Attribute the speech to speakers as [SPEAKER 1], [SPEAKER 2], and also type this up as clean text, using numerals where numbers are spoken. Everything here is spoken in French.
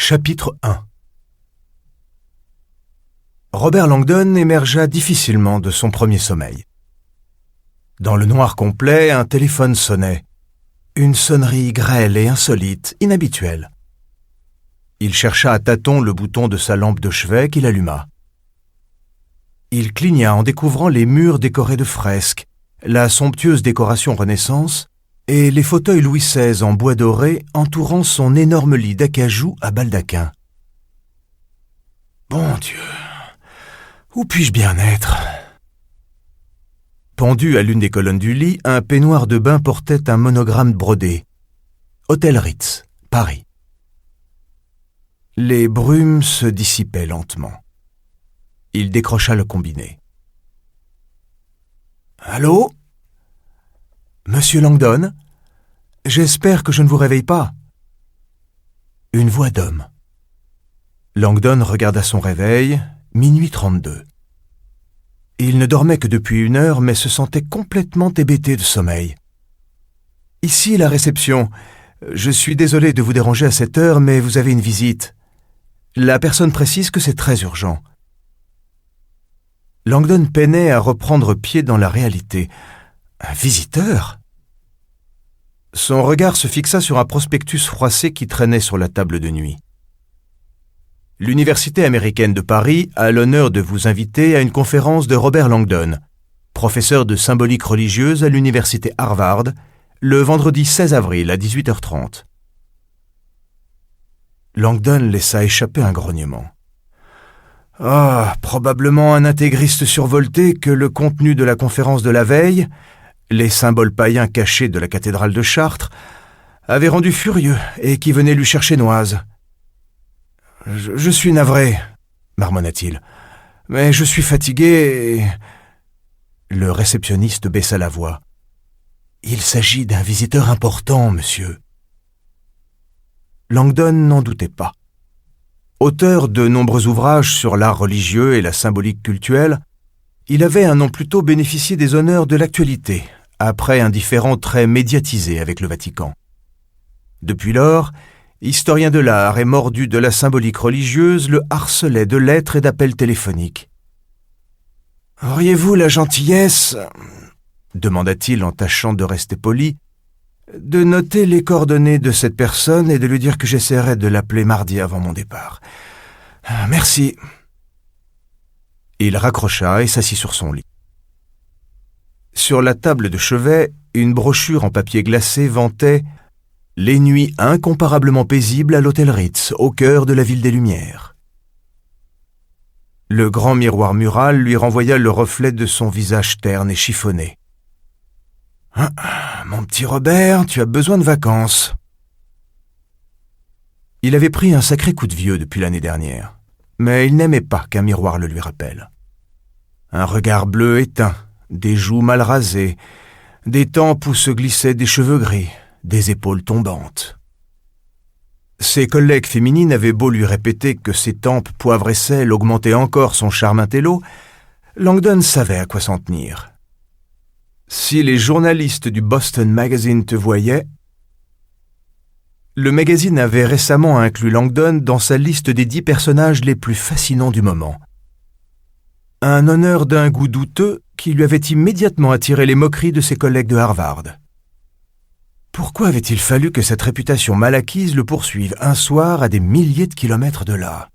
[SPEAKER 1] Chapitre 1. Robert Langdon émergea difficilement de son premier sommeil. Dans le noir complet, un téléphone sonnait. Une sonnerie grêle et insolite, inhabituelle. Il chercha à tâtons le bouton de sa lampe de chevet qu'il alluma. Il cligna en découvrant les murs décorés de fresques, la somptueuse décoration Renaissance et les fauteuils Louis XVI en bois doré entourant son énorme lit d'acajou à baldaquin. Bon Dieu, où puis-je bien être ? Pendu à l'une des colonnes du lit, un peignoir de bain portait un monogramme brodé. Hôtel Ritz, Paris. Les brumes se dissipaient lentement. Il décrocha le combiné. « Allô ? Monsieur Langdon ? J'espère que je ne vous réveille pas. » Une voix d'homme. Langdon regarda son réveil, minuit 32. Il ne dormait que depuis 1 heure, mais se sentait complètement hébété de sommeil. « Ici, la réception. Je suis désolé de vous déranger à cette heure, mais vous avez une visite. La personne précise que c'est très urgent. » Langdon peinait à reprendre pied dans la réalité. Un visiteur ? Son regard se fixa sur un prospectus froissé qui traînait sur la table de nuit. L'Université américaine de Paris a l'honneur de vous inviter à une conférence de Robert Langdon, professeur de symbolique religieuse à l'Université Harvard, le vendredi 16 avril à 18h30. Langdon laissa échapper un grognement. Probablement un intégriste survolté que le contenu de la conférence de la veille, les symboles païens cachés de la cathédrale de Chartres, avait rendu furieux et qui venait lui chercher noise. « Je suis navré, marmonna-t-il, mais je suis fatigué et... » Le réceptionniste baissa la voix. « Il s'agit d'un visiteur important, monsieur. » Langdon n'en doutait pas. Auteur de nombreux ouvrages sur l'art religieux et la symbolique cultuelle, il avait un an plus tôt bénéficié des honneurs de l'actualité, après un différend très médiatisé avec le Vatican. Depuis lors, historien de l'art et mordu de la symbolique religieuse, le harcelait de lettres et d'appels téléphoniques. « Auriez-vous la gentillesse, demanda-t-il en tâchant de rester poli, de noter les coordonnées de cette personne et de lui dire que j'essaierai de l'appeler mardi avant mon départ. Merci. » Il raccrocha et s'assit sur son lit. Sur la table de chevet, une brochure en papier glacé vantait « Les nuits incomparablement paisibles à l'hôtel Ritz, au cœur de la ville des Lumières ». Le grand miroir mural lui renvoya le reflet de son visage terne et chiffonné. « Mon petit Robert, tu as besoin de vacances. » Il avait pris un sacré coup de vieux depuis l'année dernière, mais il n'aimait pas qu'un miroir le lui rappelle. Un regard bleu éteint, des joues mal rasées, des tempes où se glissaient des cheveux gris, des épaules tombantes. Ses collègues féminines avaient beau lui répéter que ses tempes poivre et sel augmentaient encore son charme intello, Langdon savait à quoi s'en tenir. Si les journalistes du Boston Magazine te voyaient... Le magazine avait récemment inclus Langdon dans sa liste des 10 personnages les plus fascinants du moment. Un honneur d'un goût douteux qui lui avait immédiatement attiré les moqueries de ses collègues de Harvard. Pourquoi avait-il fallu que cette réputation mal acquise le poursuive un soir à des milliers de kilomètres de là ?